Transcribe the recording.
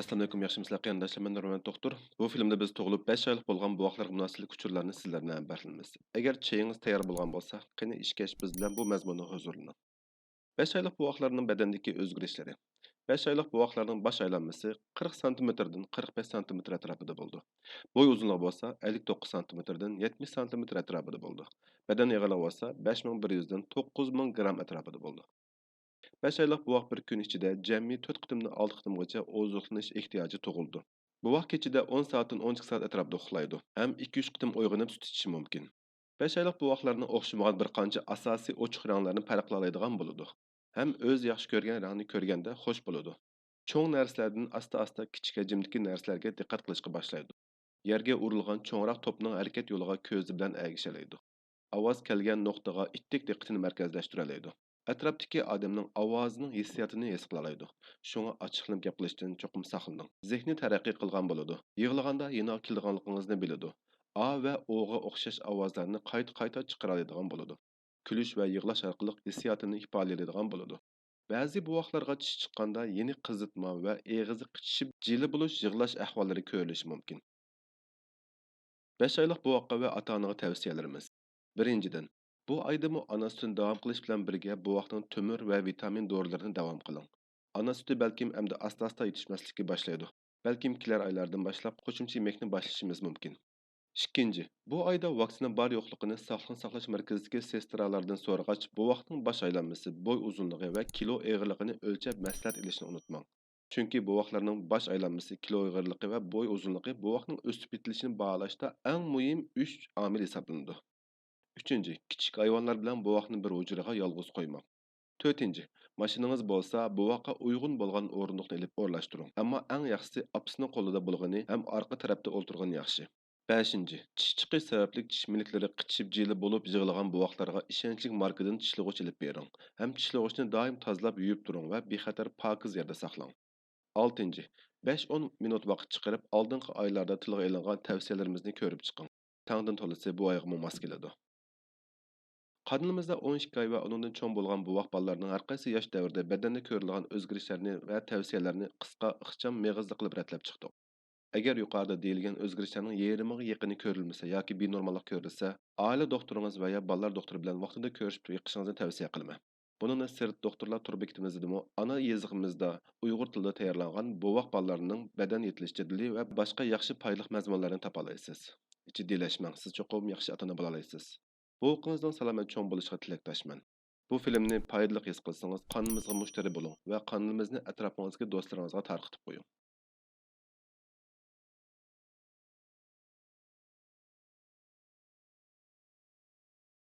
Assalamu alaykum, yaxshimisiz qarindoshlar, men Nurman doktor. Bu filmda biz tug'ilib 5 oylik bo'lgan buvoqlarga munosabatli uchurlarni sizlar bilan bahslaymiz. Agar chayingiz tayyor bo'lgan bo'lsa, qani ishkash biz bilan bu mazmunni huzurlaning. 5 oylik buvoqlarning badandagi o'zgarishlari. 5 oylik buvoqlarning bosh aylanmasi 40 santimetrdan 45 santimetr atrofida bo'ldi. Bo'y uzunligi bo'lsa 59 santimetrdan 70 santimetr atrofida bo'ldi. Badan yig'iligi bo'lsa 5100 dan 9000 gram atrofida bo'ldi. 5 oylik buvoq bir kun ichida jami 4 qitimdan 6 qitimgacha oziqlanish ehtiyoji tug'ildi. Buvoq kechida 10 soatdan 12 soat atrofida uxlaydi. Ham 2-3 qitim uyg'onib sut ichishi mumkin. 5 oylik buvoqlarning o'xshamagan bir qancha asosiy ochiq ranglarni farqlaydigan bo'ladi. Ham o'z yaxshi ko'rgan rangni ko'rganda xush bo'ladi. Cho'ng narsalardan asta-asta kichik hajmdagi narsalarga diqqat qilishga boshlaydi. Yerga urilgan cho'ngroq to'pning harakat yo'liga ko'zi bilan ergashalaydi. Ovoz kelgan nuqtaga ittik diqqatini markazlashtiradi. Atrofdagi odamning ovozining hissiyotini his qilalaydi. Shunga ochiqlanib gap qilishdan cho'qim saqlaning. Zehni taraqqiy qilgan bo'ladi. Yig'laganda yana kelganligingizni biladi. A va O'ga o'xshash ovozlarni qayta-qayta chiqara oladigan bo'ladi. Kulish va yig'lash orqali hissiyotini ifodalaydigan bo'ladi. Ba'zi buvoqlarga tish chiqqanda yeni qizitma va eg'izi qichishib, jili bo'lish, yig'lash ahvollari ko'rilishi mumkin. 5 oylik buvoqqa va ota-onaga tavsiyalarimiz. Birinchidan, bu oydami ona sutini davom qilish bilan birga buvoqning temir va vitamin dorilarini davom qiling. Ona suti balkim endi asta-asta yetishmaslikka boshlaydi. Balkim kelar oylardan boshlab qo'shimcha yemekni boshlashimiz mumkin. Ikkinchi, bu oyda vaksina bor yo'qligini sog'liqni saqlash markazidagi sestralardan so'ragach, buvoqning bosh aylanmasi, bo'y uzunligi va kilo og'irligini o'lchab maslahat ilishni unutmang. Chunki buvoqlarning bosh aylanmasi, kilo og'irligi va bo'y uzunligi buvoqning o'sib yetilishini baholashda eng muhim 3 omil hisoblanadi. Üçüncü, kichik hayvonlar bilan buvoqni bir hujraga yolg'iz qo'ymang. To'rtinchi, mashinangiz bo'lsa, buvoqqa uyg'un bo'lgan o'rindiqni ilib o'rlashtiring. Ammo eng yaxshisi apisining qo'lida bo'lgani ham orqa tarafda o'ltirgan yaxshi. Beshinchi, tish chiqish sababli tish miliklari qichib jili bo'lib yig'ilgan buvoqlarga ishonchli markadan tishlag'ich ilib bering. Ham tishlag'ichni doim tozalab yuvib turing va bexatar pokiz yerda saqlang. Oltinchi, 5-10 minut vaqt chiqarib oldingi oylarda tilga ilingan tavsiyalarimizni ko'rib chiqing. Tangdan to'lasa bu oyga mos keladi. Qanimizda 12 oy va undan cho'ng bo'lgan buvoq bolalarning har qaysi yosh davrida badanda ko'rilgan o'zgarishlarni va tavsiyalarni qisqa ixcham meg'izli qilib ratlab chiqdik. Agar yuqorida deyilgan o'zgarishlarning yarimiga yaqini ko'rilmasa yoki benormallik ko'rilsa, oila doktoringiz va ya bolalar doktori bilan vaqtida ko'rishib yiqishingizni tavsiya qilaman. Buningni sirt doktorlar tur bekitimizda ana yezig'imizda Uyg'ur tilida tayyorlangan buvoq bolalarining badan yetilish jadvali va boshqa yaxshi foydali mazmunlarni topa olasiz. Jiddiyleşmang, siz cho'qim yaxshi ota-ona bo'la olasiz. Bu o'qingizdan salomat cho'ng bo'lishiga tilakdoshman. Bu filmni foydali his qilsangiz, qonimizga mushtari bo'ling va qonimizni atrofingizga do'stlaringizga tarqatib qo'ying.